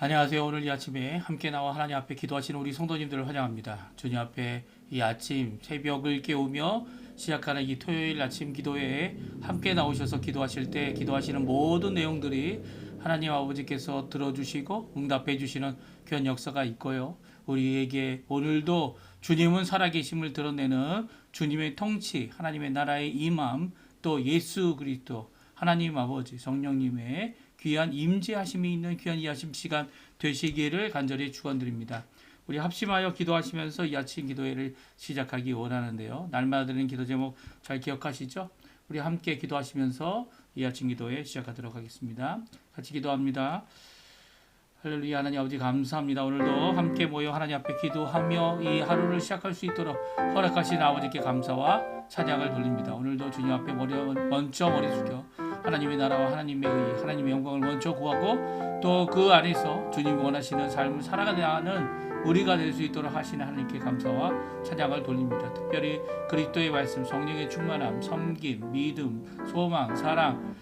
안녕하세요. 오늘 이 아침에 함께 나와 하나님 앞에 기도하시는 우리 성도님들을 환영합니다. 주님 앞에 이 아침 새벽을 깨우며 시작하는 이 토요일 아침 기도회에 함께 나오셔서 기도하실 때 기도하시는 모든 내용들이 하나님 아버지께서 들어주시고 응답해 주시는 귀한 역사가 있고요. 우리에게 오늘도 주님은 살아계심을 드러내는 주님의 통치, 하나님의 나라의 임함, 또 예수 그리스도 하나님 아버지 성령님의 귀한 임재하심이 있는 귀한 이 아침 시간 되시기를 간절히 축원드립니다. 우리 합심하여 기도하시면서 이 아침 기도회를 시작하기 원하는데요. 날마다 드리는 기도 제목 잘 기억하시죠? 우리 함께 기도하시면서 이 아침 기도회 시작하도록 하겠습니다. 같이 기도합니다. 할렐루야. 하나님 아버지 감사합니다. 오늘도 함께 모여 하나님 앞에 기도하며 이 하루를 시작할 수 있도록 허락하신 아버지께 감사와 찬양을 돌립니다. 오늘도 주님 앞에 먼저 머리 숙여 하나님의 나라와 하나님의 의, 하나님의 영광을 먼저 구하고 또 그 안에서 주님이 원하시는 삶을 살아가는 우리가 될 수 있도록 하시는 하나님께 감사와 찬양을 돌립니다. 특별히 그리스도의 말씀, 성령의 충만함, 섬김, 믿음, 소망, 사랑,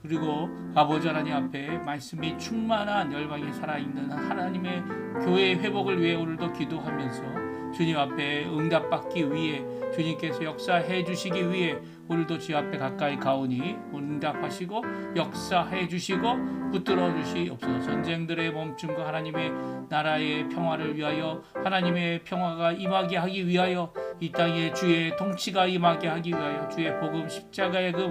그리고 아버지 하나님 앞에 말씀이 충만한 열방이 살아있는 하나님의 교회의 회복을 위해 오늘도 기도하면서 주님 앞에 응답받기 위해 주님께서 역사해 주시기 위해 오늘도 주 앞에 가까이 가오니 응답하시고 역사해 주시고 붙들어 주시옵소서. 전쟁들의 멈춤과 하나님의 나라의 평화를 위하여 하나님의 평화가 임하게 하기 위하여 이 땅에 주의 통치가 임하게 하기 위하여 주의 복음 십자가의 그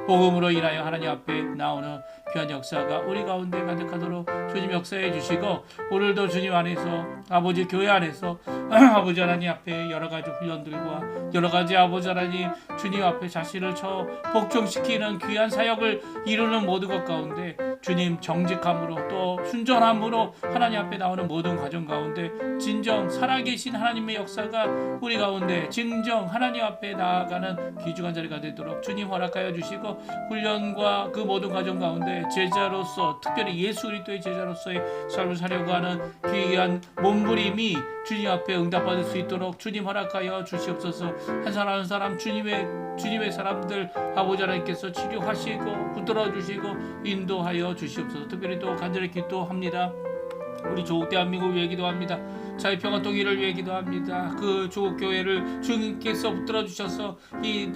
복음으로 인하여 하나님 앞에 나오는 귀한 역사가 우리 가운데 가득하도록 주님 역사해 주시고 오늘도 주님 안에서 아버지 교회 안에서 아버지 하나님 앞에 여러 가지 훈련들과 여러 가지 아버지 하나님 주님 앞에 자신을 복종시키는 귀한 사역을 이루는 모든 것 가운데 주님 정직함으로 또 순전함으로 하나님 앞에 나오는 모든 과정 가운데 진정 살아계신 하나님의 역사가 우리 가운데 진정 하나님 앞에 나아가는 귀중한 자리가 되도록 주님 허락하여 주시고 훈련과 그 모든 과정 가운데 제자로서 특별히 예수 그리스도의 제자로서의 삶을 살려고 하는 귀한 몸부림이 주님 앞에 응답받을 수 있도록 주님 허락하여 주시옵소서. 한 사람 한 사람 주님의 사람들 아버지 하나님께서 치료하시고 붙들어 주시고 인도하여 주시옵소서. 특별히 또 간절히 기도합니다. 우리 조국 대한민국 위해 기도합니다. 자유 평화 통일을 위해 기도합니다. 그 조국 교회를 주님께서 붙들어 주셔서 이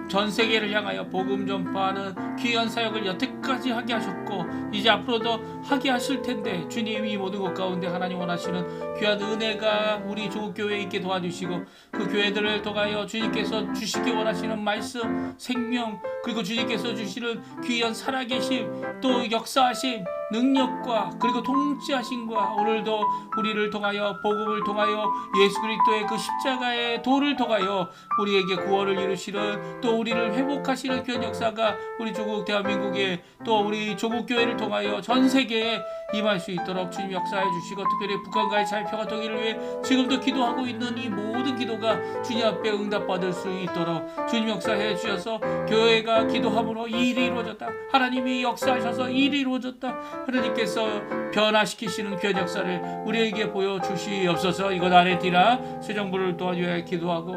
전 세계를 향하여 복음 전파하는 귀한 사역을 여태까지 하게 하셨고 이제 앞으로도 하게 하실 텐데 주님이 이 모든 것 가운데 하나님 원하시는 귀한 은혜가 우리 조국 교회에 있게 도와주시고 그 교회들을 통하여 주님께서 주시기 원하시는 말씀, 생명 그리고 주님께서 주시는 귀한 살아계심 또 역사하심 능력과 그리고 통치하심과 오늘도 우리를 통하여 복음을 통하여 예수 그리스도의 그 십자가의 도를 통하여 우리에게 구원을 이루시는 또 우리를 회복하시는 귀한 역사가 우리 조국 대한민국에 또 우리 조국 교회를 통하여 전 세계에 임할 수 있도록 주님 역사해 주시고 특별히 북한과의 자유 평화 통일을 위해 지금도 기도하고 있는 이 모든 기도가 주님 앞에 응답받을 수 있도록 주님 역사해 주셔서 교회가 기도함으로 이 일이 이루어졌다. 하나님이 역사하셔서 이 일이 이루어졌다. 하나님께서 변화시키시는 귀한 역사를 우리에게 보여주시옵소서. 이것 안에 디나 수정부를 도와줘야 기도하고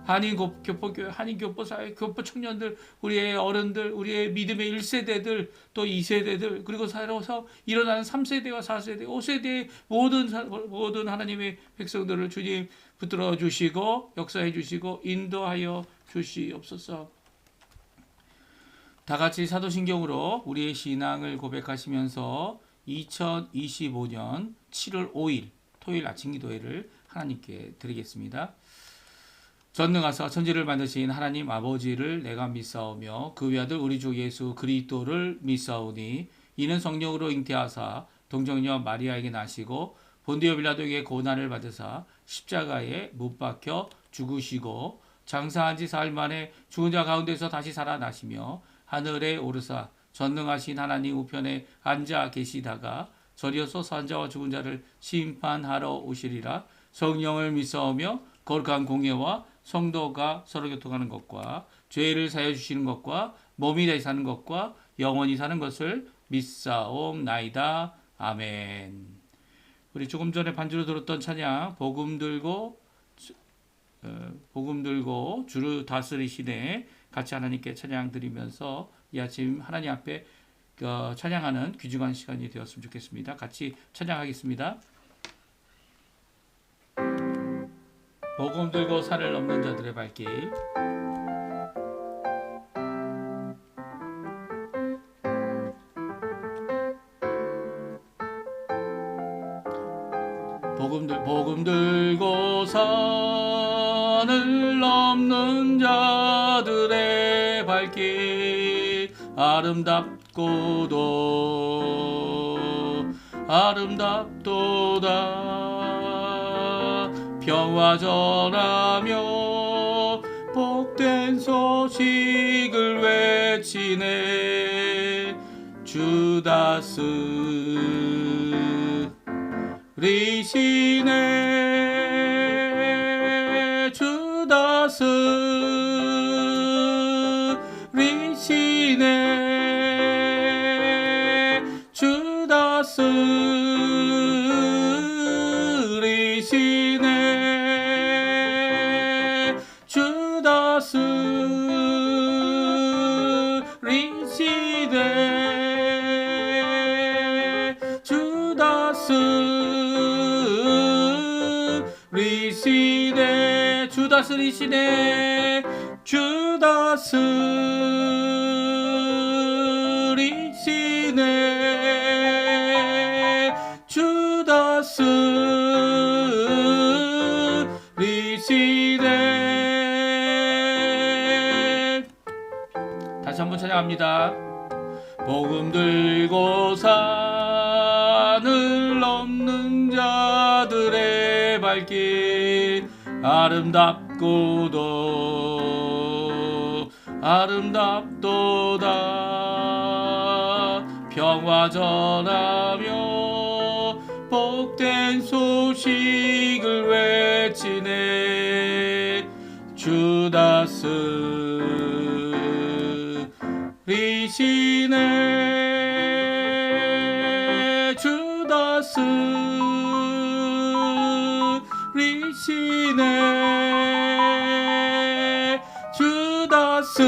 한인교포교회, 한인교포사회, 교포 청년들, 우리의 어른들, 우리의 믿음의 1세대들, 또 2세대들, 그리고 살아서 일어나는 3세대와 4세대, 5세대의 모든 하나님의 백성들을 주님 붙들어 주시고 역사해 주시고 인도하여 주시옵소서. 다 같이 사도신경으로 우리의 신앙을 고백하시면서 2025년 7월 5일 토요일 아침 기도회를 하나님께 드리겠습니다. 전능하사 천지를 만드신 하나님 아버지를 내가 믿사오며 그 외아들 우리 주 예수 그리스도를 믿사오니 이는 성령으로 잉태하사 동정녀 마리아에게 나시고 본디오 빌라도에게 고난을 받으사 십자가에 못 박혀 죽으시고 장사한 지 사흘 만에 죽은 자 가운데서 다시 살아나시며 하늘에 오르사 전능하신 하나님 우편에 앉아 계시다가 저리어서 산자와 죽은 자를 심판하러 오시리라. 성령을 믿사오며 거룩한 공예와 성도가 서로 교통하는 것과 죄를 사여 주시는 것과 몸이 다시 사는 것과 영원히 사는 것을 믿사옵나이다. 아멘. 우리 조금 전에 반주로 들었던 찬양 복음 들고 주를 다스리시네 같이 하나님께 찬양 드리면서 이 아침 하나님 앞에 찬양하는 귀중한 시간이 되었으면 좋겠습니다. 같이 찬양하겠습니다. 복음 들고 산을 넘는 자들의 발길. 복음 들고 산을 넘는 자들의 발길 아름답도다 평화 전하며 복된 소식을 외치네 주다스 리시네 주다스 리시네 주다스 리시네 주다스 리시네 주다스 리시네 주다스 리시네 주다스 리시네 주다스 리시네 다시 한번 찬양합니다. 복음 들고 산을 넘는 자들의 발길 아름답도다 평화 전하며 복된 소식을 외치네 주다스 리시네 주다스 리시네 주다스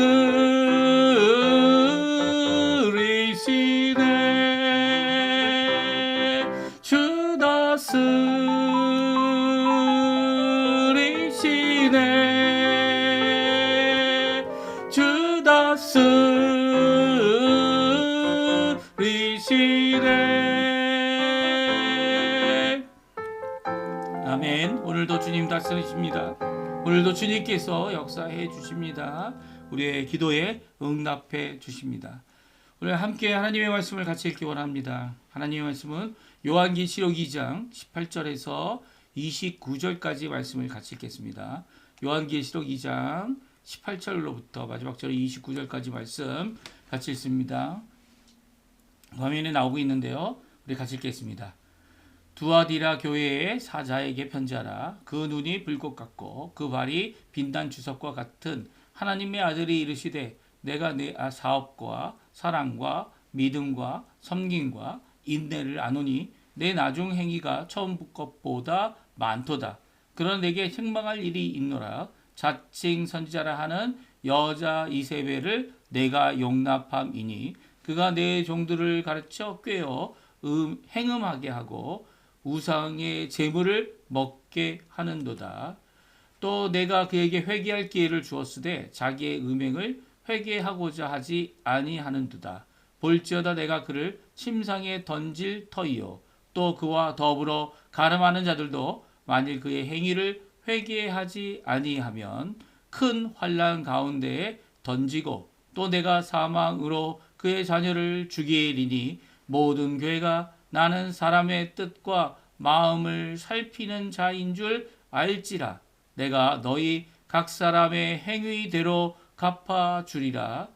리시네 주다스 리시네 주다스 리시네 아멘. 오늘도 주님 다스리십니다. 오늘도 주님께서 역사해 주십니다. 우리의 기도에 응답해 주십니다. 오늘 함께 하나님의 말씀을 같이 읽기 원합니다. 하나님의 말씀은 요한계시록 2장 18절에서 29절까지 말씀을 같이 읽겠습니다. 요한계시록 2장 18절로부터 마지막 절 29절까지 말씀 같이 읽습니다. 화면에 나오고 있는데요. 우리 같이 읽겠습니다. 두아디라 교회의 사자에게 편지하라. 그 눈이 불꽃 같고 그 발이 빛난 주석과 같은 하나님의 아들이 이르시되 내가 내 사업과 사랑과 믿음과 섬김과 인내를 아노니 내 나중 행위가 처음 것보다 많도다. 그러나 내게 책망할 일이 있노라. 자칭 선지자라 하는 여자 이세벨을 내가 용납함이니 그가 내 종들을 가르쳐 꾀어 행음하게 하고 우상의 재물을 먹게 하는도다. 또 내가 그에게 회개할 기회를 주었으되 자기의 음행을 회개하고자 하지 아니하는도다. 볼지어다 내가 그를 침상에 던질 터이요 또 그와 더불어 가늠하는 자들도 만일 그의 행위를 회개하지 아니하면 큰 환난 가운데에 던지고 또 내가 사망으로 그의 자녀를 죽이리니 모든 교회가 나는 사람의 뜻과 마음을 살피는 자인 줄 알지라. 내가 너희 각 사람의 행위대로 갚아주리라.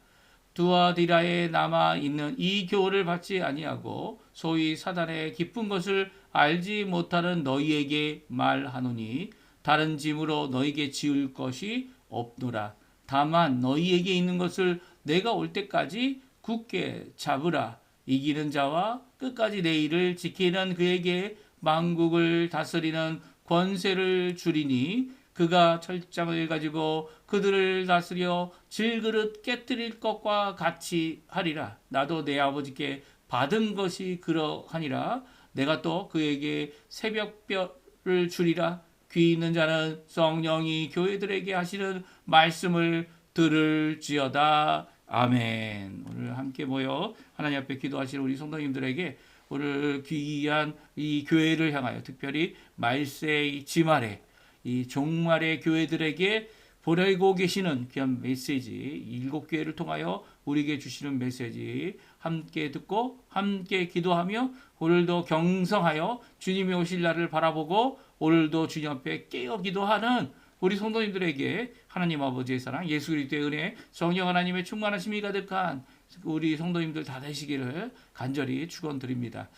두아디라에 남아있는 이 교훈을 받지 아니하고 소위 사단의 깊은 것을 알지 못하는 너희에게 말하노니 다른 짐으로 너희에게 지을 것이 없노라. 다만 너희에게 있는 것을 내가 올 때까지 굳게 잡으라. 이기는 자와 끝까지 내 일을 지키는 그에게 만국을 다스리는 권세를 주리니 그가 철장을 가지고 그들을 다스려 질그릇 깨뜨릴 것과 같이 하리라. 나도 내 아버지께 받은 것이 그러하니라. 내가 또 그에게 새벽별을 주리라. 귀 있는 자는 성령이 교회들에게 하시는 말씀을 들을지어다. 아멘. 오늘 함께 모여 하나님 앞에 기도하시는 우리 성도님들에게 오늘 귀한 이 교회를 향하여 특별히 말세의 지말에 이 종말의 교회들에게 보내고 계시는 귀한 메시지, 일곱 교회를 통하여 우리에게 주시는 메시지 함께 듣고 함께 기도하며 오늘도 경성하여 주님의 오실 날을 바라보고 오늘도 주님 앞에 깨어 기도하는 우리 성도님들에게 하나님 아버지의 사랑, 예수 그리스도의 은혜, 성령 하나님의 충만하심이 가득한 우리 성도님들 다 되시기를 간절히 축원드립니다.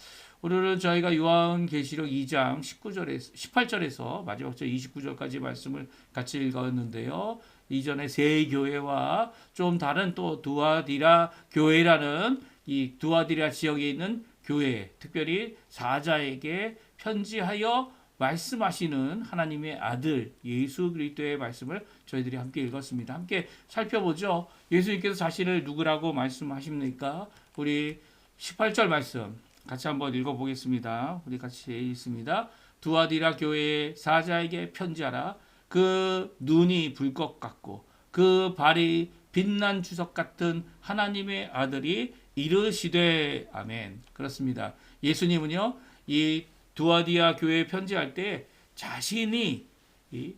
오늘은 저희가 요한계시록 2장 18절에서 마지막 절 29절까지 말씀을 같이 읽었는데요. 이전에 세 교회와 좀 다른 또 두아디라 교회라는 이 두아디라 지역에 있는 교회, 특별히 사자에게 편지하여 말씀하시는 하나님의 아들 예수 그리스도의 말씀을 저희들이 함께 읽었습니다. 함께 살펴보죠. 예수님께서 자신을 누구라고 말씀하십니까? 우리 18절 말씀 같이 한번 읽어보겠습니다. 우리 같이 읽습니다. 두아디라 교회의 사자에게 편지하라. 그 눈이 불꽃 같고 그 발이 빛난 주석 같은 하나님의 아들이 이르시되 아멘. 그렇습니다. 예수님은요 이 두아디아 교회에 편지할 때 자신이 이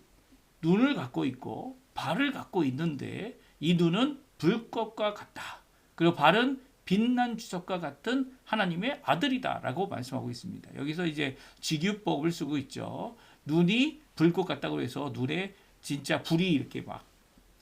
눈을 갖고 있고 발을 갖고 있는데 이 눈은 불꽃과 같다. 그리고 발은 빛난 주석과 같은 하나님의 아들이다라고 말씀하고 있습니다. 여기서 이제 직유법을 쓰고 있죠. 눈이 불꽃 같다고 해서 눈에 진짜 불이 이렇게 막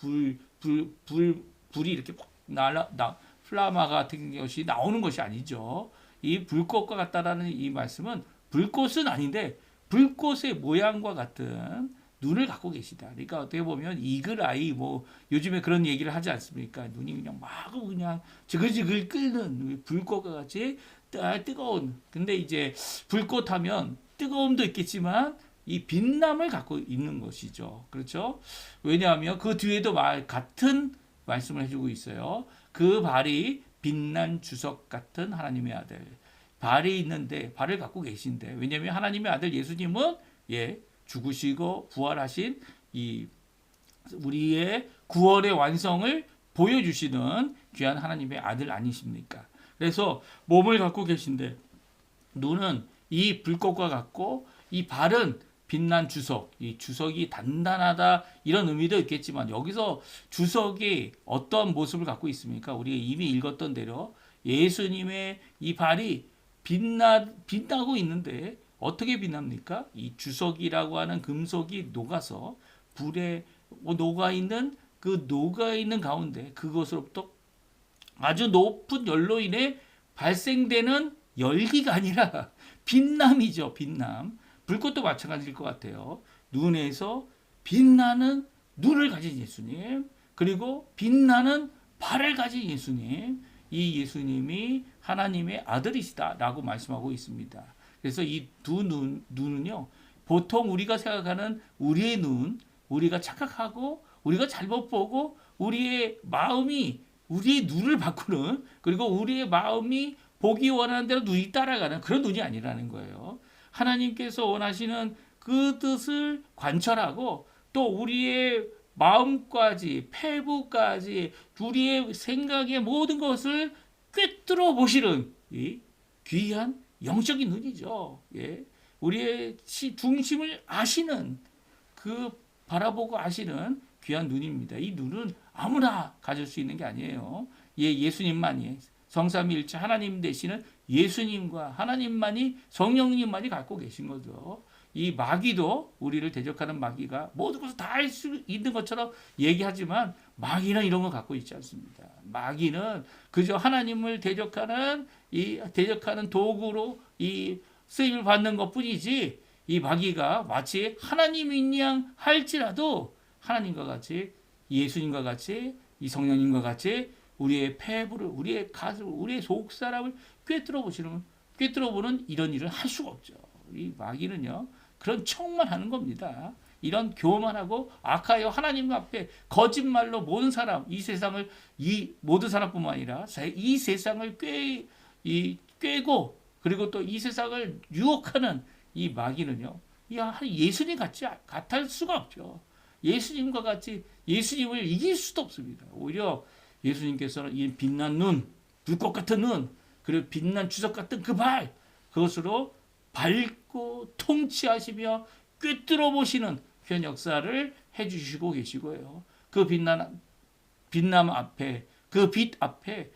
불이 이렇게 막 플라마 같은 것이 나오는 것이 아니죠. 이 불꽃과 같다라는 이 말씀은 불꽃은 아닌데 불꽃의 모양과 같은 눈을 갖고 계시다. 그러니까 어떻게 보면 이글아이 뭐 요즘에 그런 얘기를 하지 않습니까? 눈이 그냥 막 그냥 지글지글 끓는 불꽃과 같이 뜨거운. 근데 이제 불꽃하면 뜨거움도 있겠지만 이 빛남을 갖고 있는 것이죠. 그렇죠? 왜냐하면 그 뒤에도 같은 말씀을 해주고 있어요. 그 발이 빛난 주석 같은 하나님의 아들. 발이 있는데 발을 갖고 계신데 왜냐하면 하나님의 아들 예수님은 죽으시고 부활하신 이 우리의 구원의 완성을 보여주시는 귀한 하나님의 아들 아니십니까? 그래서 몸을 갖고 계신데 눈은 이 불꽃과 같고 이 발은 빛난 주석, 이 주석이 단단하다 이런 의미도 있겠지만 여기서 주석이 어떤 모습을 갖고 있습니까? 우리가 이미 읽었던 대로 예수님의 이 발이 빛나고 있는데 어떻게 빛납니까? 이 주석이라고 하는 금속이 녹아서 불에 녹아있는 그 녹아있는 가운데 그것으로부터 아주 높은 열로 인해 발생되는 열기가 아니라 빛남이죠. 빛남. 불꽃도 마찬가지일 것 같아요. 눈에서 빛나는 눈을 가진 예수님, 그리고 빛나는 발을 가진 예수님, 이 예수님이 하나님의 아들이시다라고 말씀하고 있습니다. 그래서 이 두 눈은요, 보통 우리가 생각하는 우리의 눈, 우리가 착각하고 우리가 잘못 보고 우리의 마음이 우리의 눈을 바꾸는, 그리고 우리의 마음이 보기 원하는 대로 눈이 따라가는 그런 눈이 아니라는 거예요. 하나님께서 원하시는 그 뜻을 관철하고 또 우리의 마음까지 폐부까지 우리의 생각의 모든 것을 꿰뚫어 보시는 이 귀한 영적인 눈이죠. 우리의 중심을 아시는 그 바라보고 아시는 귀한 눈입니다. 이 눈은 아무나 가질 수 있는 게 아니에요. 예수님만이 성삼위일체 하나님 되시는 예수님과 하나님만이 성령님만이 갖고 계신 거죠. 이 마귀도 우리를 대적하는 마귀가 모든 것을 다 할 수 있는 것처럼 얘기하지만 마귀는 이런 거 갖고 있지 않습니다. 마귀는 그저 하나님을 대적하는 도구로 이 쓰임을 받는 것뿐이지 이 마귀가 마치 하나님인 양 할지라도 하나님과 같이 예수님과 같이 이 성령님과 같이 우리의 폐부를 우리의 가슴을 우리의 속사람을 꿰뚫어보는 이런 일을 할 수가 없죠. 이 마귀는요 그런 척만 하는 겁니다. 이런 교만하고 악하여 하나님 앞에 거짓말로 모든 사람, 이 세상을, 이 모든 사람뿐만 아니라 이 세상을 꿰고 그리고 또 이 세상을 유혹하는 이 마귀는요, 예수님 같을 수가 없죠. 예수님과 같이 예수님을 이길 수도 없습니다. 오히려 예수님께서는 이 빛난 눈, 불꽃 같은 눈, 그리고 빛난 주석 같은 그 발, 그것으로 밝고 통치하시며 꿰뚫어 보시는 그런 역사를 해주시고 계시고요. 그 빛남 앞에, 그 빛 앞에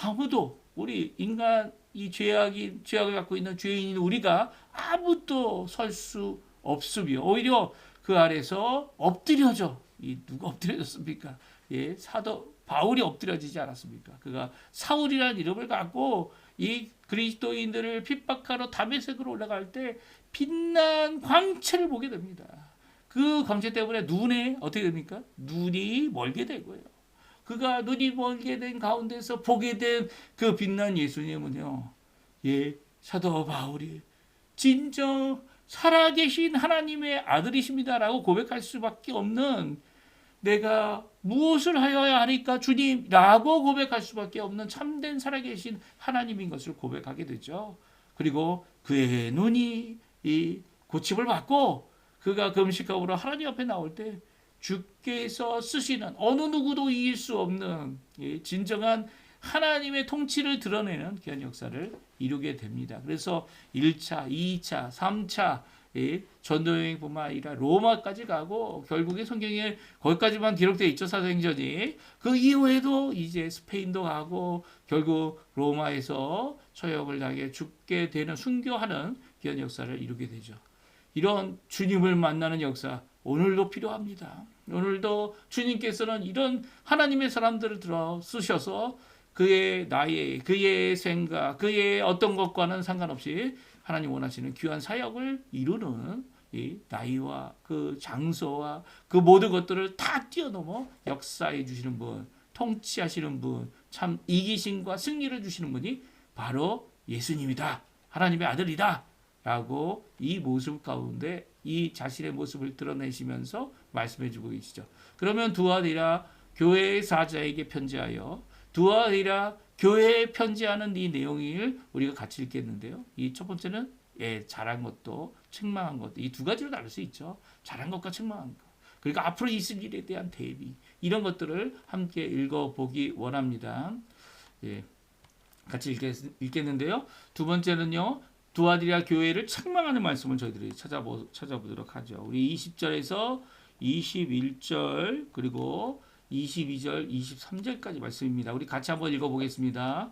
아무도, 우리 인간, 이 죄악을 갖고 있는 죄인인 우리가 아무도 설 수 없으며, 오히려 그 아래서 엎드려져. 누가 엎드려졌습니까? 예, 사도 바울이 엎드려지지 않았습니까? 그가 사울이라는 이름을 갖고 이 그리스도인들을 핍박하러 다메섹으로 올라갈 때 빛난 광채를 보게 됩니다. 그 광채 때문에 눈에 어떻게 됩니까? 눈이 멀게 되고요. 그가 눈이 멀게 된 가운데서 보게 된 그 빛난 예수님은요, 예, 사도 바울이 진정 살아계신 하나님의 아들이십니다라고 고백할 수밖에 없는, 내가 무엇을 하여야 하니까 주님라고 고백할 수밖에 없는 참된 살아계신 하나님인 것을 고백하게 되죠. 그리고 그의 눈이 이 고침을 받고 그가 금식하고 하나님 앞에 나올 때 주께서 쓰시는 어느 누구도 이길 수 없는 진정한 하나님의 통치를 드러내는 그런 역사를 이루게 됩니다. 그래서 1차, 2차, 3차 전도여행뿐만 아니라 로마까지 가고, 결국에 성경에 거기까지만 기록되어 있죠, 사도행전이. 그 이후에도 이제 스페인도 가고 결국 로마에서 처형을 당해 죽게 되는, 순교하는 그런 역사를 이루게 되죠. 이런 주님을 만나는 역사 오늘도 필요합니다. 오늘도 주님께서는 이런 하나님의 사람들을 들어 쓰셔서 그의 나이, 그의 생각, 그의 어떤 것과는 상관없이 하나님 원하시는 귀한 사역을 이루는 이 나이와 그 장소와 그 모든 것들을 다 뛰어넘어 역사해 주시는 분, 통치하시는 분, 참 이기심과 승리를 주시는 분이 바로 예수님이다, 하나님의 아들이다 라고 이 모습 가운데 이 자신의 모습을 드러내시면서 말씀해 주고 계시죠. 그러면 두아디라 교회의 사자에게 편지하여, 두아디라 교회에 편지하는 이 내용을 우리가 같이 읽겠는데요. 이 첫 번째는 잘한 것도 책망한 것도, 이 두 가지로 나눌 수 있죠. 잘한 것과 책망한 것. 그리고 앞으로 있을 일에 대한 대비, 이런 것들을 함께 읽어보기 원합니다. 같이 읽겠는데요. 두 번째는요, 두아디라 교회를 책망하는 말씀을 저희들이 찾아보도록 하죠. 우리 20절에서 21절 그리고 22절, 23절까지 말씀입니다. 우리 같이 한번 읽어보겠습니다.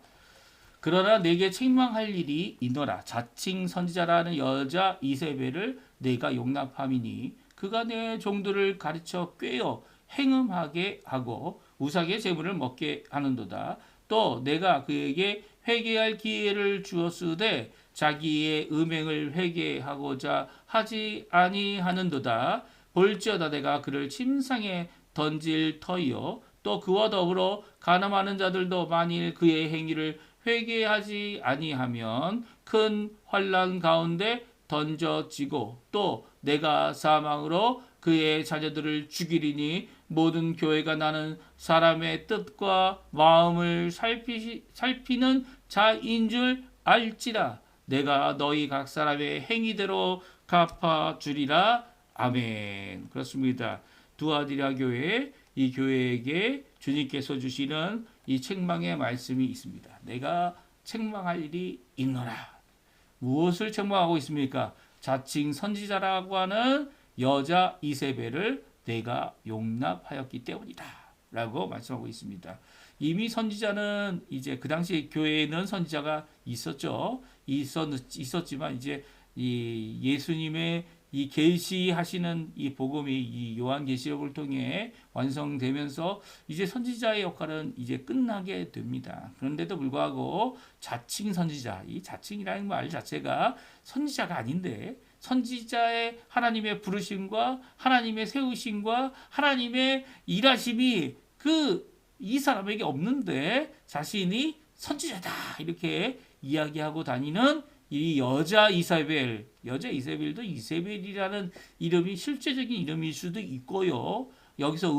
그러나 내게 책망할 일이 있노라. 자칭 선지자라는 여자 이세벨을 내가 용납함이니 그가 내 종들을 가르쳐 꿰어 행음하게 하고 우상의 제물을 먹게 하는도다. 또 내가 그에게 회개할 기회를 주었으되 자기의 음행을 회개하고자 하지 아니하는도다. 볼지어다 내가 그를 침상에 던질 터이요 또 그와 더불어 간음하는 자들도 만일 그의 행위를 회개하지 아니하면 큰 환난 가운데 던져지고, 또 내가 사망으로 그의 자녀들을 죽이리니 모든 교회가 나는 사람의 뜻과 마음을 살피는 자인 줄 알지라. 내가 너희 각 사람의 행위대로 갚아주리라. 아멘. 그렇습니다. 두아디라 교회, 이 교회에게 주님께서 주시는 이 책망의 말씀이 있습니다. 내가 책망할 일이 있노라. 무엇을 책망하고 있습니까? 자칭 선지자라고 하는 여자 이세벨을 내가 용납하였기 때문이다 라고 말씀하고 있습니다. 이미 선지자는 이제 그 당시 교회에는 선지자가 있었죠. 있었지만 이제 이 예수님의 이 계시하시는 이 복음이 이 요한계시록을 통해 완성되면서 이제 선지자의 역할은 이제 끝나게 됩니다. 그런데도 불구하고 자칭 선지자, 이 자칭이라는 말 자체가 선지자가 아닌데, 선지자의 하나님의 부르심과 하나님의 세우심과 하나님의 일하심이 이 사람에게 없는데 자신이 선지자다 이렇게 이야기하고 다니는 이 여자 이세벨도 이세벨이라는 이름이 실제적인 이름일 수도 있고요. 여기서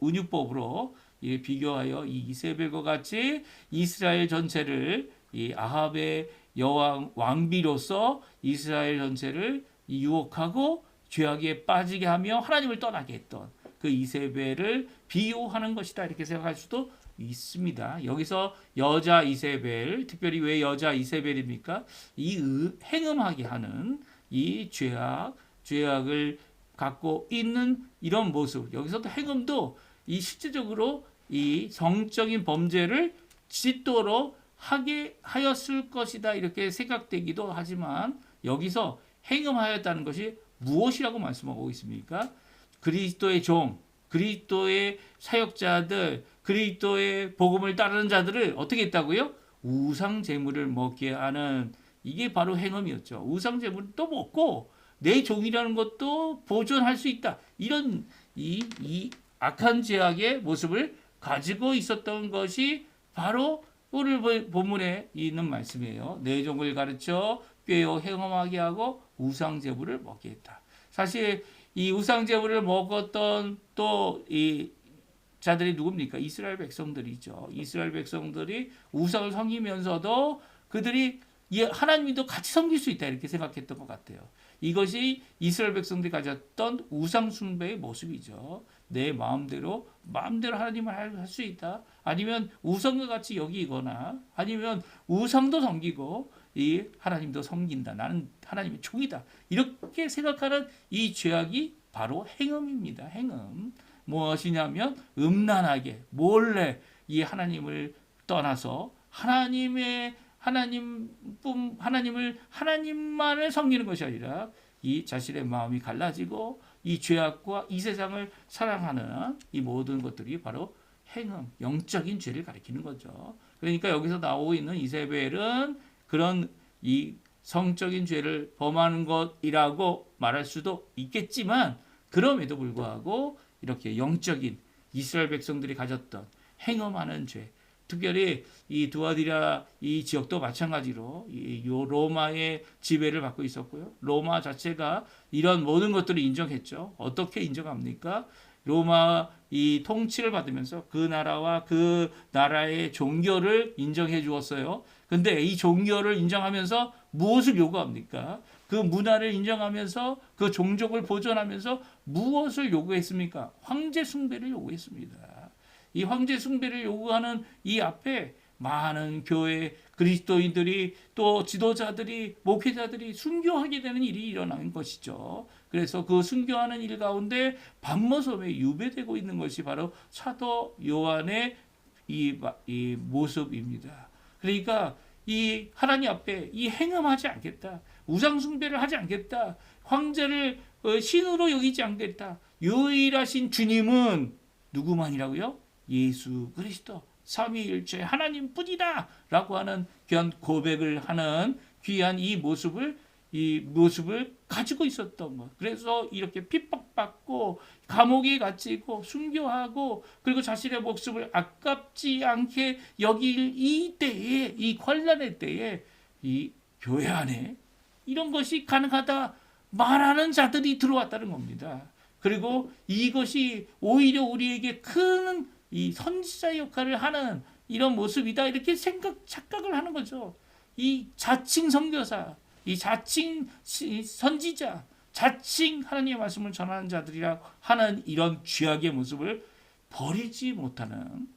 은유법으로 비교하여 이 이세벨과 같이 이스라엘 전체를 이 아합의 여왕 왕비로서 이스라엘 전체를 유혹하고 죄악에 빠지게 하며 하나님을 떠나게 했던 그 이세벨을 비유하는 것이다 이렇게 생각할 수도 있습니다. 여기서 여자 이세벨, 특별히 왜 여자 이세벨입니까? 이 행음하게 하는 이 죄악을 갖고 있는 이런 모습. 여기서도 행음도 이 실제적으로 이 성적인 범죄를 짓도록 하게 하였을 것이다 이렇게 생각되기도 하지만 여기서 행음하였다는 것이 무엇이라고 말씀하고 있습니까? 그리스도의 종, 그리스도의 사역자들, 그리스도의 복음을 따르는 자들을 어떻게 했다고요? 우상 제물을 먹게 하는 이게 바로 행음이었죠. 우상 제물을 또 먹고 내 종이라는 것도 보존할 수 있다. 이런 이 악한 죄악의 모습을 가지고 있었던 것이 바로 오늘 본문에 있는 말씀이에요. 내 종을 가르쳐 꾀어 행음하게 하고 우상 제물을 먹게 했다. 사실 이 우상 제물을 먹었던 또 이 자들이 누굽니까? 이스라엘 백성들이죠. 이스라엘 백성들이 우상을 섬기면서도 그들이 하나님도 같이 섬길 수 있다 이렇게 생각했던 것 같아요. 이것이 이스라엘 백성들이 가졌던 우상 숭배의 모습이죠. 내 마음대로 하나님을 할 수 있다. 아니면 우상과 같이 여기거나 아니면 우상도 섬기고 이 하나님도 섬긴다. 나는 하나님의 종이다. 이렇게 생각하는 이 죄악이 바로 행음입니다. 행음. 무엇이냐면 음란하게 몰래 이 하나님을 떠나서 하나님만을 섬기는 것이 아니라 이 자신의 마음이 갈라지고 이 죄악과 이 세상을 사랑하는 이 모든 것들이 바로 행음, 영적인 죄를 가리키는 거죠. 그러니까 여기서 나오고 있는 이세벨은 그런 이 성적인 죄를 범하는 것이라고 말할 수도 있겠지만 그럼에도 불구하고 이렇게 영적인 이스라엘 백성들이 가졌던 행음하는 죄, 특별히 이 두아디라 이 지역도 마찬가지로 이 로마의 지배를 받고 있었고요. 로마 자체가 이런 모든 것들을 인정했죠. 어떻게 인정합니까? 로마 이 통치를 받으면서 그 나라와 그 나라의 종교를 인정해 주었어요. 근데 이 종교를 인정하면서 무엇을 요구합니까? 그 문화를 인정하면서 그 종족을 보존하면서 무엇을 요구했습니까? 황제 숭배를 요구했습니다. 이 황제 숭배를 요구하는 이 앞에 많은 교회 그리스도인들이 또 지도자들이 목회자들이 순교하게 되는 일이 일어난 것이죠. 그래서 그 순교하는 일 가운데 밤모섬에 유배되고 있는 것이 바로 사도 요한의 이 모습입니다. 그러니까 이 하나님 앞에 이 행음하지 않겠다. 우상 숭배를 하지 않겠다. 황제를 신으로 여기지 않겠다. 유일하신 주님은 누구만이라고요? 예수 그리스도 삼위일체 하나님뿐이다 라고 하는 귀한 고백을 하는 귀한 이 모습을 가지고 있었던 것. 그래서 이렇게 핍박받고 감옥에 갇히고 순교하고 그리고 자신의 목숨을 아깝지 않게 여길 이 때에 이 환난의 때에 이 교회 안에 이런 것이 가능하다 말하는 자들이 들어왔다는 겁니다. 그리고 이것이 오히려 우리에게 큰 이 선지자 역할을 하는 이런 모습이다 이렇게 착각을 하는 거죠. 이 자칭 선교사, 이 자칭 선지자, 자칭 하나님의 말씀을 전하는 자들이라 하는 이런 죄악의 모습을 버리지 못하는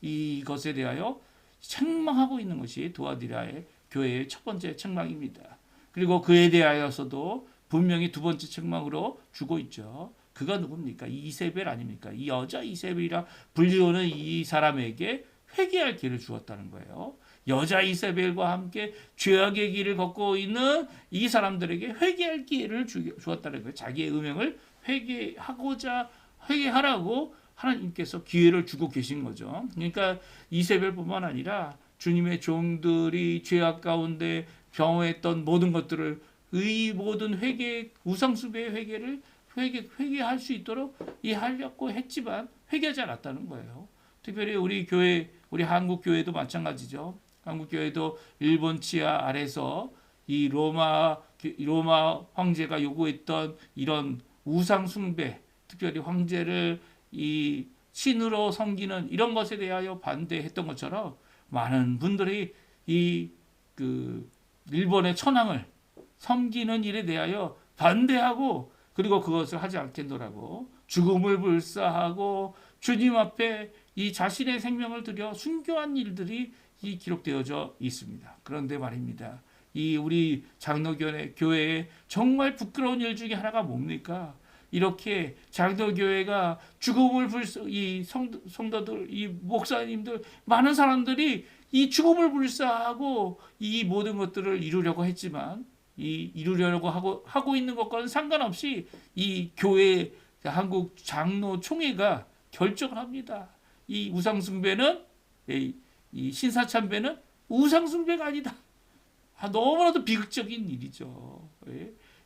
이것에 대하여 책망하고 있는 것이 두아디라의 교회의 첫 번째 책망입니다. 그리고 그에 대하여서도 분명히 두 번째 책망으로 주고 있죠. 그가 누굽니까? 이세벨 아닙니까? 이 여자 이세벨이라 불리우는 이 사람에게 회개할 기회를 주었다는 거예요. 여자 이세벨과 함께 죄악의 길을 걷고 있는 이 사람들에게 회개할 기회를 주었다는 거예요. 자기의 음행을 회개하라고 하나님께서 기회를 주고 계신 거죠. 그러니까 이세벨뿐만 아니라 주님의 종들이 죄악 가운데 경험했던 모든 것들을 의 모든 우상숭배의 회개할 수 있도록 하려고 했지만 회개하지 않았다는 거예요. 특별히 우리 한국 교회도 마찬가지죠. 한국교회도 일본 치하 아래서 이 로마 황제가 요구했던 이런 우상 숭배, 특별히 황제를 이 신으로 섬기는 이런 것에 대하여 반대했던 것처럼 많은 분들이 이 그 일본의 천황을 섬기는 일에 대하여 반대하고, 그리고 그것을 하지 않겠노라고 죽음을 불사하고 주님 앞에 이 자신의 생명을 들여 순교한 일들이 이 기록되어져 있습니다. 그런데 말입니다, 이 우리 장로교회의 정말 부끄러운 일 중에 하나가 뭡니까? 이렇게 장로교회가 죽음을 이 성도들, 이 목사님들, 많은 사람들이 이 죽음을 불사하고 이 모든 것들을 이루려고 했지만, 이 이루려고 하고 있는 것과는 상관없이 이 교회, 한국 장로 총회가 결정을 합니다. 이 우상숭배는, 이 신사참배는 우상숭배가 아니다. 너무나도 비극적인 일이죠.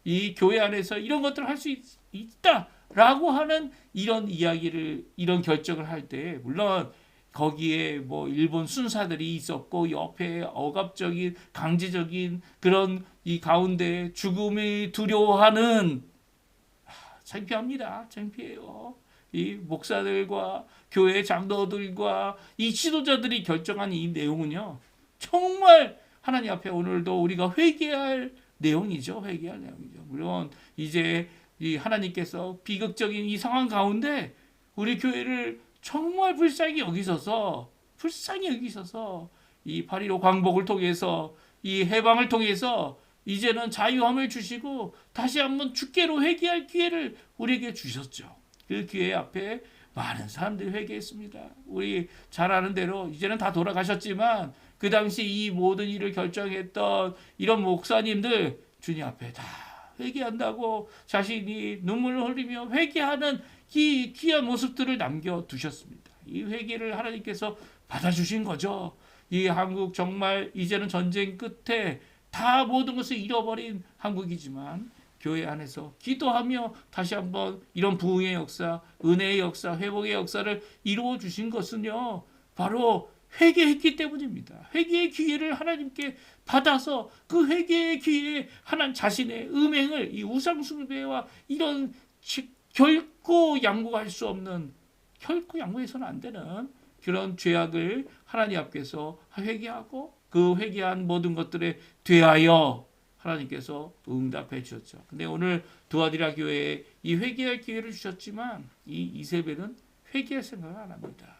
이 교회 안에서 이런 것들을 할 수 있다라고 하는 이런 이야기를, 이런 결정을 할 때, 물론 거기에 뭐 일본 순사들이 있었고 옆에 억압적인 강제적인 그런 이 가운데 죽음이 두려워하는, 창피합니다. 창피해요. 이 목사들과 교회 장로들과 이 지도자들이 결정한 이 내용은요, 정말 하나님 앞에 오늘도 우리가 회개할 내용이죠. 회개할 내용이죠. 물론 이제 이 하나님께서 비극적인 이 상황 가운데 우리 교회를 정말 불쌍히 여기셔서 이 8.15 광복을 통해서, 이 해방을 통해서 이제는 자유함을 주시고 다시 한번 주께로 회개할 기회를 우리에게 주셨죠. 그 기회 앞에 많은 사람들이 회개했습니다. 우리 잘 아는 대로 이제는 다 돌아가셨지만 그 당시 이 모든 일을 결정했던 이런 목사님들 주님 앞에 다 회개한다고 자신이 눈물을 흘리며 회개하는 이 귀한 모습들을 남겨두셨습니다. 이 회개를 하나님께서 받아주신 거죠. 이 한국 정말 이제는 전쟁 끝에 다 모든 것을 잃어버린 한국이지만 교회 안에서 기도하며 다시 한번 이런 부흥의 역사, 은혜의 역사, 회복의 역사를 이루어 주신 것은요, 바로 회개했기 때문입니다. 회개의 기회를 하나님께 받아서 그 회개의 기회에 하나님 자신의 음행을, 이 우상숭배와 이런 결코 양보할 수 없는, 결코 양보해서는 안 되는 그런 죄악을 하나님 앞에서 회개하고 그 회개한 모든 것들에 대하여 하나님께서 응답해 주셨죠. 근데 오늘 두아디라 교회에 이 회개할 기회를 주셨지만 이 이세벨은 회개할 생각을 안 합니다.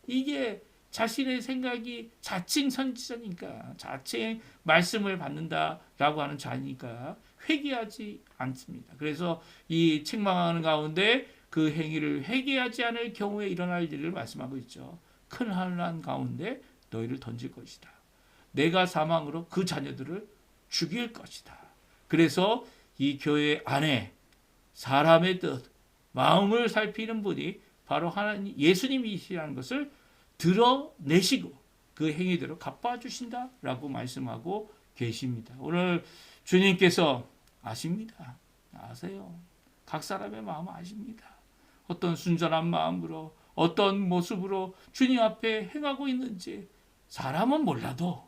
이게 자신의 생각이 자칭 선지자니까, 자칭 말씀을 받는다라고 하는 자니까 회개하지 않습니다. 그래서 이 책망하는 가운데 그 행위를 회개하지 않을 경우에 일어날 일을 말씀하고 있죠. 큰 환난 가운데 너희를 던질 것이다. 내가 사망으로 그 자녀들을 죽일 것이다. 그래서 이 교회 안에 사람의 뜻, 마음을 살피는 분이 바로 하나님, 예수님이시라는 것을 드러내시고 그 행위대로 갚아주신다라고 말씀하고 계십니다. 오늘 주님께서 아십니다. 아세요. 각 사람의 마음 아십니다. 어떤 순전한 마음으로, 어떤 모습으로 주님 앞에 행하고 있는지 사람은 몰라도,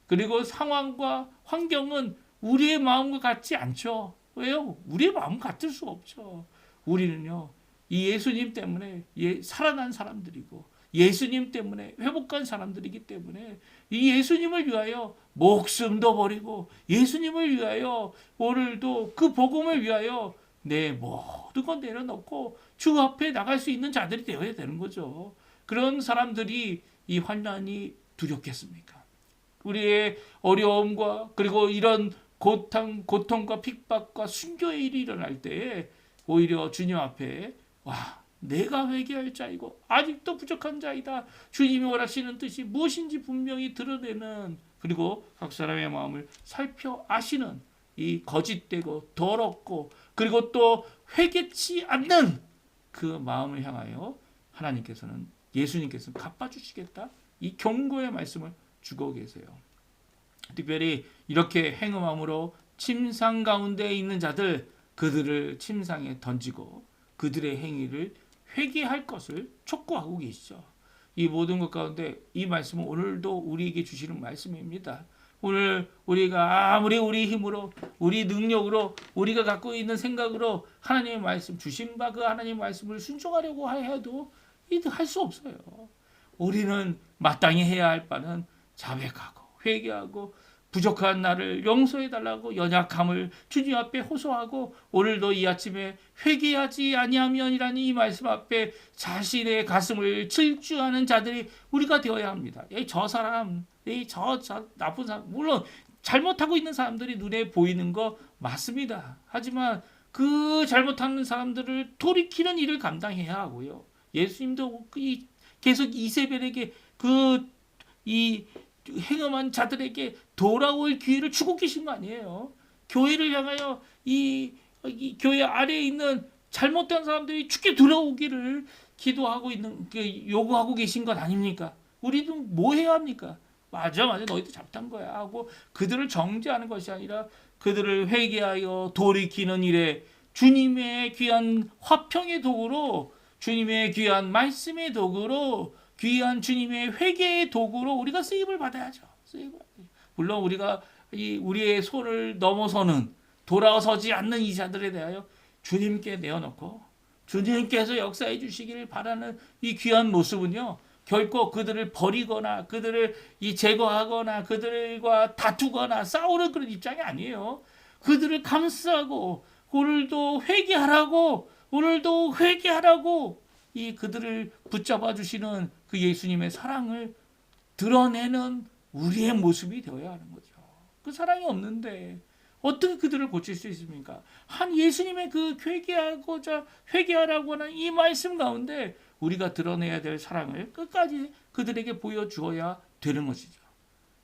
그리고 상황과 환경은 우리의 마음과 같지 않죠. 왜요? 우리의 마음 같을 수 없죠. 우리는요, 이 예수님 때문에 살아난 사람들이고 예수님 때문에 회복한 사람들이기 때문에 이 예수님을 위하여 목숨도 버리고 예수님을 위하여 오늘도 그 복음을 위하여 내 모든 건 내려놓고 주 앞에 나갈 수 있는 자들이 되어야 되는 거죠. 그런 사람들이 이 환난이 두렵겠습니까? 우리의 어려움과 그리고 이런 고통과 핍박과 순교의 일이 일어날 때에 오히려 주님 앞에 내가 회개할 자이고 아직도 부족한 자이다. 주님이 원하시는 뜻이 무엇인지 분명히 드러내는, 그리고 각 사람의 마음을 살펴 아시는 이 거짓되고 더럽고 그리고 또 회개치 않는 그 마음을 향하여 하나님께서는, 예수님께서는 갚아주시겠다. 이 경고의 말씀을 주고 계세요. 특별히 이렇게 행음함으로 침상 가운데 있는 자들, 그들을 침상에 던지고 그들의 행위를 회개할 것을 촉구하고 계시죠. 이 모든 것 가운데 이 말씀은 오늘도 우리에게 주시는 말씀입니다. 오늘 우리가 아무리 우리 힘으로 우리 능력으로 우리가 갖고 있는 생각으로 하나님의 말씀 주신 바 그 하나님의 말씀을 순종하려고 해도 할 수 없어요. 우리는 마땅히 해야 할 바는 자백하고 회개하고 부족한 나를 용서해 달라고 연약함을 주님 앞에 호소하고 오늘도 이 아침에 회개하지 아니하면이라는 이 말씀 앞에 자신의 가슴을 질주하는 자들이 우리가 되어야 합니다. 저 사람, 저 나쁜 사람, 물론 잘못하고 있는 사람들이 눈에 보이는 거 맞습니다. 하지만 그 잘못하는 사람들을 돌이키는 일을 감당해야 하고요. 예수님도 계속 이세벨에게 이 행음한 자들에게 돌아올 기회를 주고 계신 거 아니에요. 교회를 향하여 이 교회 아래에 있는 잘못된 사람들이 죽게 돌아오기를 기도하고 있는 요구하고 계신 것 아닙니까? 우리도 뭐 해야 합니까? 맞아 너희도 잘못한 거야 하고 그들을 정죄하는 것이 아니라 그들을 회개하여 돌이키는 일에 주님의 귀한 화평의 도구로 주님의 귀한 말씀의 도구로 귀한 주님의 회개의 도구로 우리가 쓰임을 받아야죠. 물론 우리가 우리의 손을 넘어서는 돌아서지 않는 이 자들에 대하여 주님께 내어놓고 주님께서 역사해 주시기를 바라는 이 귀한 모습은요. 결코 그들을 버리거나 그들을 제거하거나 그들과 다투거나 싸우는 그런 입장이 아니에요. 그들을 감싸고 오늘도 회개하라고 그들을 붙잡아 주시는 그 예수님의 사랑을 드러내는 우리의 모습이 되어야 하는 거죠. 그 사랑이 없는데 어떻게 그들을 고칠 수 있습니까? 한 예수님의 그 회개하라고 하는 이 말씀 가운데 우리가 드러내야 될 사랑을 끝까지 그들에게 보여주어야 되는 것이죠.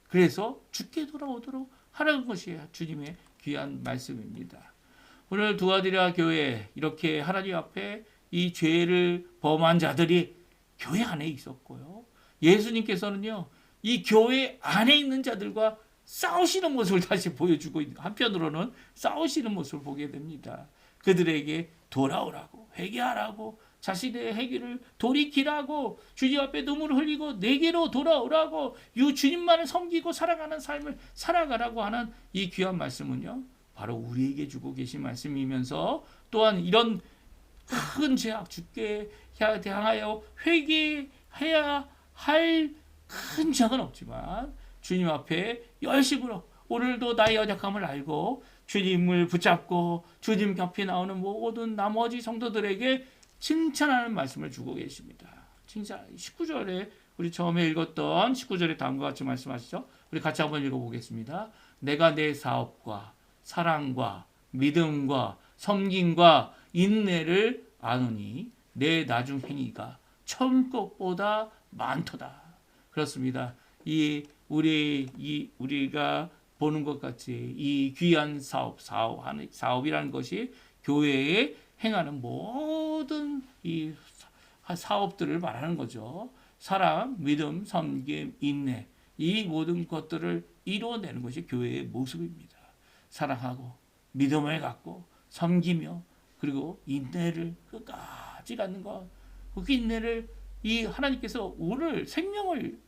그래서 죽게 돌아오도록 하라는 것이 주님의 귀한 말씀입니다. 오늘 두아디라 교회 이렇게 하나님 앞에 이 죄를 범한 자들이 교회 안에 있었고요. 예수님께서는요. 이 교회 안에 있는 자들과 싸우시는 모습을 다시 보여주고 있는 한편으로는 싸우시는 모습을 보게 됩니다. 그들에게 돌아오라고 회개하라고 자신의 행위를 돌이키라고 주님 앞에 눈물을 흘리고 내게로 돌아오라고 주님만을 섬기고 살아가는 삶을 살아가라고 하는 이 귀한 말씀은요. 바로 우리에게 주고 계신 말씀이면서 또한 이런 큰 죄악 죽게 향하여 회개해야 할 큰 죄악은 없지만 주님 앞에 열심으로 오늘도 나의 연약함을 알고 주님을 붙잡고 주님 곁에 나오는 모든 나머지 성도들에게 칭찬하는 말씀을 주고 계십니다. 칭찬 19절에 우리 처음에 읽었던 19절에 다음과 같이 말씀하시죠. 우리 같이 한번 읽어보겠습니다. 내가 내 사업과 사랑과 믿음과 섬김과 인내를 아노니 내 나중 행위가 처음 것보다 많도다. 그렇습니다. 우리가 보는 것 같이 이 귀한 사업이라는 것이 교회에 행하는 모든 이 사업들을 말하는 거죠. 사랑, 믿음, 섬김, 인내 이 모든 것들을 이루어내는 것이 교회의 모습입니다. 사랑하고 믿음을 갖고 섬기며 그리고 인내를 끝까지 갖는 것. 그 인내를 이 하나님께서 오늘 생명을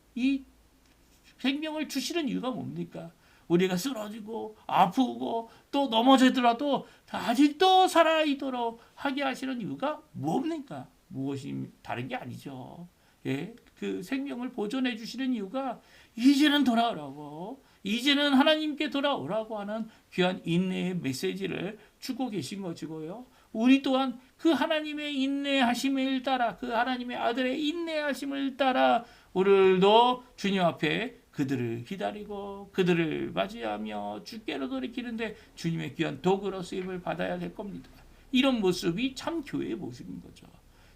주시는 이유가 뭡니까? 우리가 쓰러지고 아프고 또 넘어지더라도 아직도 살아있도록 하게 하시는 이유가 뭡니까? 무엇이 다른 게 아니죠. 예, 그 생명을 보존해 주시는 이유가 이제는 돌아오라고 이제는 하나님께 돌아오라고 하는 귀한 인내의 메시지를 주고 계신 것이고요. 우리 또한 그 하나님의 인내하심을 따라 그 하나님의 아들의 인내하심을 따라 오늘도 주님 앞에 그들을 기다리고 그들을 맞이하며 주께로 돌이키는데 주님의 귀한 도구로 쓰임을 받아야 될 겁니다. 이런 모습이 참 교회의 모습인 거죠.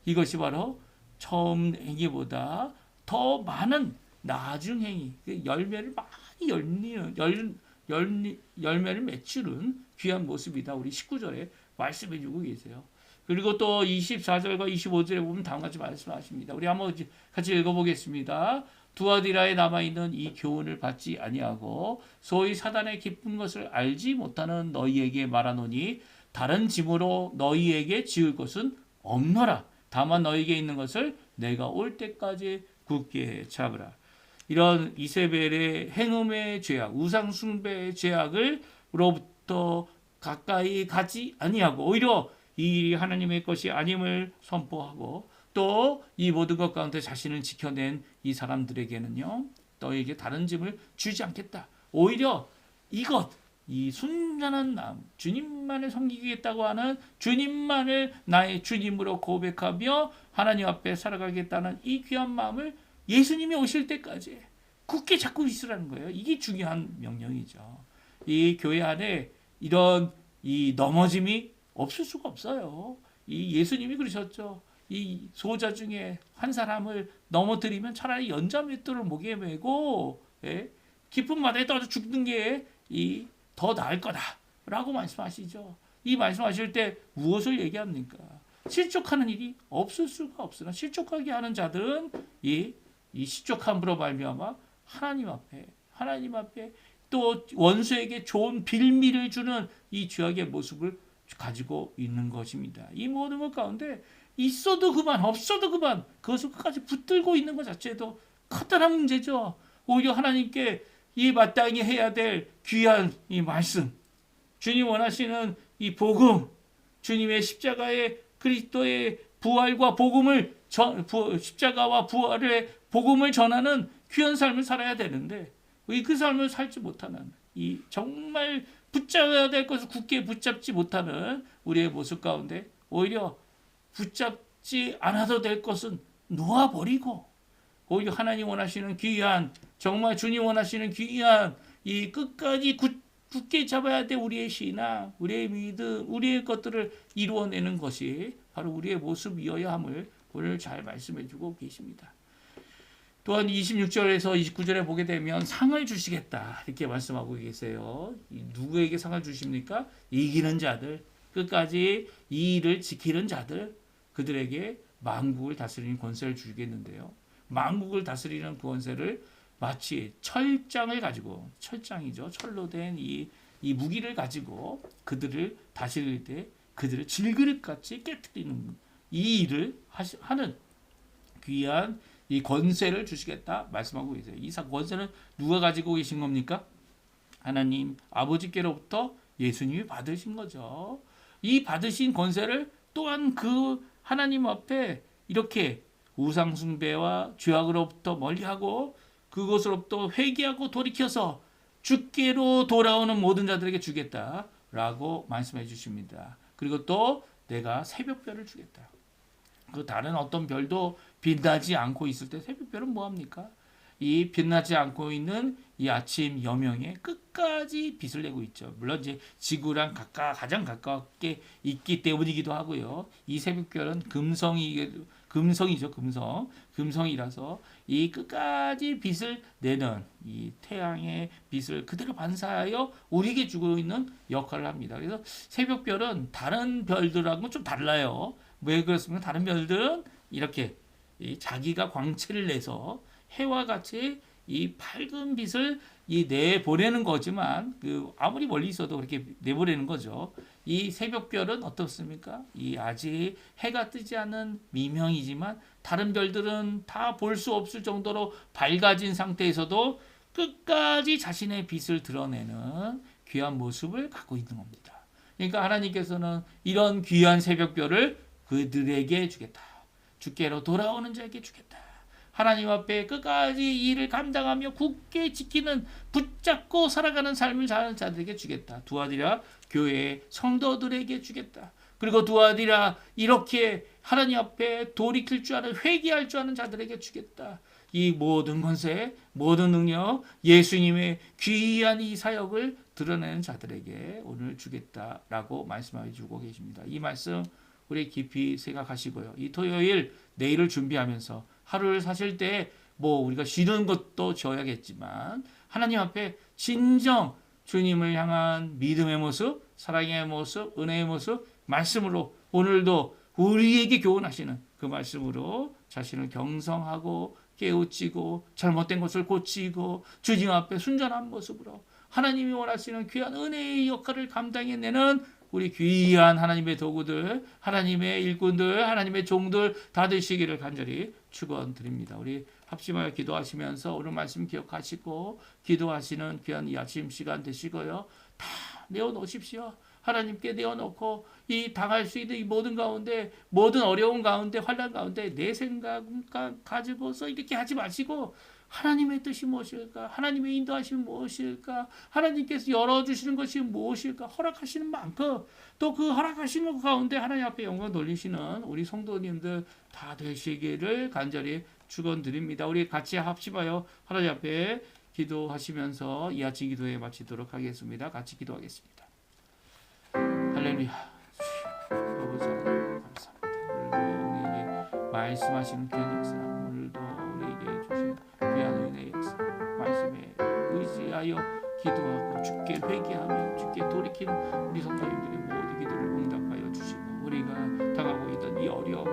이것이 바로 처음 행위보다 더 많은 나중 행위, 열매를 많이 열매를 맺추는 귀한 모습이다. 우리 19절에 말씀해 주고 계세요. 그리고 또 24절과 25절에 보면 다음과 같이 말씀하십니다. 우리 한번 같이 읽어보겠습니다. 두아디라에 남아있는 이 교훈을 받지 아니하고 소위 사단의 기쁜 것을 알지 못하는 너희에게 말하노니 다른 짐으로 너희에게 지을 것은 없노라. 다만 너희에게 있는 것을 내가 올 때까지 굳게 잡으라. 이런 이세벨의 행음의 죄악, 우상 숭배의 죄악을로부터 가까이 가지 아니하고 오히려 이 일이 하나님의 것이 아님을 선포하고 또 이 모든 것 가운데 자신을 지켜낸 이 사람들에게는요, 너에게 다른 짐을 주지 않겠다. 오히려 이것, 이 순전한 마음, 주님만을 섬기겠다고 하는 주님만을 나의 주님으로 고백하며 하나님 앞에 살아가겠다는 이 귀한 마음을 예수님이 오실 때까지 굳게 잡고 있으라는 거예요. 이게 중요한 명령이죠. 이 교회 안에 이런 이 넘어짐이 없을 수가 없어요. 이 예수님이 그러셨죠. 이 소자 중에 한 사람을 넘어뜨리면 차라리 연자맷돌을 목에 메고 깊은 바다에 떨어져 죽는 게 더 나을 거다라고 말씀하시죠. 이 말씀하실 때 무엇을 얘기합니까? 실족하는 일이 없을 수가 없으나 실족하게 하는 자들은 이 실족함으로 말미암아 하나님 앞에 또 원수에게 좋은 빌미를 주는 이 죄악의 모습을 가지고 있는 것입니다. 이 모든 것 가운데 있어도 그만 없어도 그만 그것을 끝까지 붙들고 있는 것 자체도 커다란 문제죠. 오히려 하나님께 이 마땅히 해야 될 귀한 이 말씀, 주님 원하시는 이 복음, 주님의 십자가의 그리스도의 부활과 복음을 십자가와 부활의 복음을 전하는 귀한 삶을 살아야 되는데 그 삶을 살지 못하는 이 정말 붙잡아야 될 것을 굳게 붙잡지 못하는 우리의 모습 가운데 오히려 붙잡지 않아도 될 것은 놓아버리고 오히려 하나님 원하시는 귀한 정말 주님 원하시는 귀한 이 끝까지 굳게 잡아야 될 우리의 신앙, 우리의 믿음, 우리의 것들을 이루어내는 것이 바로 우리의 모습이어야 함을 오늘 잘 말씀해주고 계십니다. 또한 26절에서 29절에 보게 되면 상을 주시겠다 이렇게 말씀하고 계세요. 누구에게 상을 주십니까? 이기는 자들, 끝까지 이 일을 지키는 자들, 그들에게 만국을 다스리는 권세를 주겠는데요. 만국을 다스리는 권세를 마치 철장을 가지고, 철장이죠. 철로 된 이 무기를 가지고 그들을 다스릴 때 그들을 질그릇같이 깨뜨리는 이 일을 하는 귀한 이 권세를 주시겠다 말씀하고 계세요. 이 권세는 누가 가지고 계신 겁니까? 하나님 아버지께로부터 예수님이 받으신 거죠. 이 받으신 권세를 또한 그 하나님 앞에 이렇게 우상 숭배와 죄악으로부터 멀리하고 그것으로부터 회개하고 돌이켜서 주께로 돌아오는 모든 자들에게 주겠다라고 말씀해 주십니다. 그리고 또 내가 새벽별을 주겠다. 그 다른 어떤 별도 빛나지 않고 있을 때 새벽별은 뭐합니까? 이 빛나지 않고 있는 이 아침 여명에 끝까지 빛을 내고 있죠. 물론 이제 지구랑 가장 가깝게 있기 때문이기도 하고요. 이 새벽별은 금성이죠. 금성이라서 이 끝까지 빛을 내는 이 태양의 빛을 그대로 반사하여 우리에게 주고 있는 역할을 합니다. 그래서 새벽별은 다른 별들하고는 좀 달라요. 왜 그렇습니까? 다른 별들은 이렇게 자기가 광채를 내서 해와 같이 이 밝은 빛을 내보내는 거지만 아무리 멀리 있어도 그렇게 내보내는 거죠. 이 새벽별은 어떻습니까? 이 아직 해가 뜨지 않은 미명이지만 다른 별들은 다 볼 수 없을 정도로 밝아진 상태에서도 끝까지 자신의 빛을 드러내는 귀한 모습을 갖고 있는 겁니다. 그러니까 하나님께서는 이런 귀한 새벽별을 그들에게 주겠다. 주께로 돌아오는 자에게 주겠다. 하나님 앞에 끝까지 이 일을 감당하며 굳게 지키는 붙잡고 살아가는 삶을 사는 자들에게 주겠다. 두아디라 교회의 성도들에게 주겠다. 그리고 두아디라 이렇게 하나님 앞에 돌이킬 줄 아는 회개할 줄 아는 자들에게 주겠다. 이 모든 권세, 모든 능력, 예수님의 귀한 이 사역을 드러내는 자들에게 오늘 주겠다라고 말씀해 주고 계십니다. 이 말씀 우리 깊이 생각하시고요. 이 토요일 내일을 준비하면서 하루를 사실 때 우리가 쉬는 것도 쉬어야겠지만 하나님 앞에 진정 주님을 향한 믿음의 모습, 사랑의 모습, 은혜의 모습, 말씀으로 오늘도 우리에게 교훈하시는 그 말씀으로 자신을 경성하고 깨우치고 잘못된 것을 고치고 주님 앞에 순전한 모습으로 하나님이 원하시는 귀한 은혜의 역할을 감당해내는 우리 귀한 하나님의 도구들, 하나님의 일꾼들, 하나님의 종들 다 되시기를 간절히 축원드립니다. 우리 합심하여 기도하시면서 오늘 말씀 기억하시고 기도하시는 귀한 이 아침 시간 되시고요. 다 내어놓으십시오. 하나님께 내어놓고 이 당할 수 있는 이 모든 가운데, 모든 어려운 가운데, 환난 가운데 내 생각 가지고서 이렇게 하지 마시고 하나님의 뜻이 무엇일까? 하나님의 인도하심이 무엇일까? 하나님께서 열어주시는 것이 무엇일까? 허락하시는 만큼 또 그 허락하시는 것 가운데 하나님 앞에 영광 돌리시는 우리 성도님들 다 되시기를 간절히 축원드립니다. 우리 같이 합심하여 하나님 앞에 기도하시면서 이 아침 기도에 마치도록 하겠습니다. 같이 기도하겠습니다. 할렐루야. 아버지 하나님 감사합니다. 오늘도 우리에게 말씀하시는 귀한 역사, 오늘도 우리에게 주신 귀한 은혜의 역사, 말씀에 의지하여 기도하고 주께 회개하며 주께 돌이키는 우리 성도님들의 모든 기도를 응답하여 주시고 우리가 당하고 있던 이 어려움,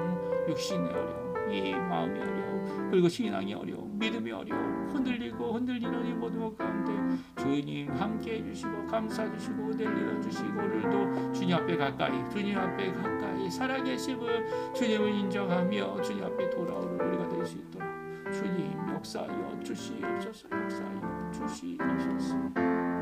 육신의 어려움, 이 마음의 어려움, 그리고 신앙의 어려움, 믿음의 어려움, 흔들리는 이 모든 것 가운데 주님 함께 해주시고 감싸 주시고 은혜 내려주시고 오늘도 주님 앞에 가까이 살아계심을 주님을 인정하며 주님 앞에 돌아오는 우리가 될 수 있도록 주님 역사하여 주시옵소서. 역사하여 주시옵소서.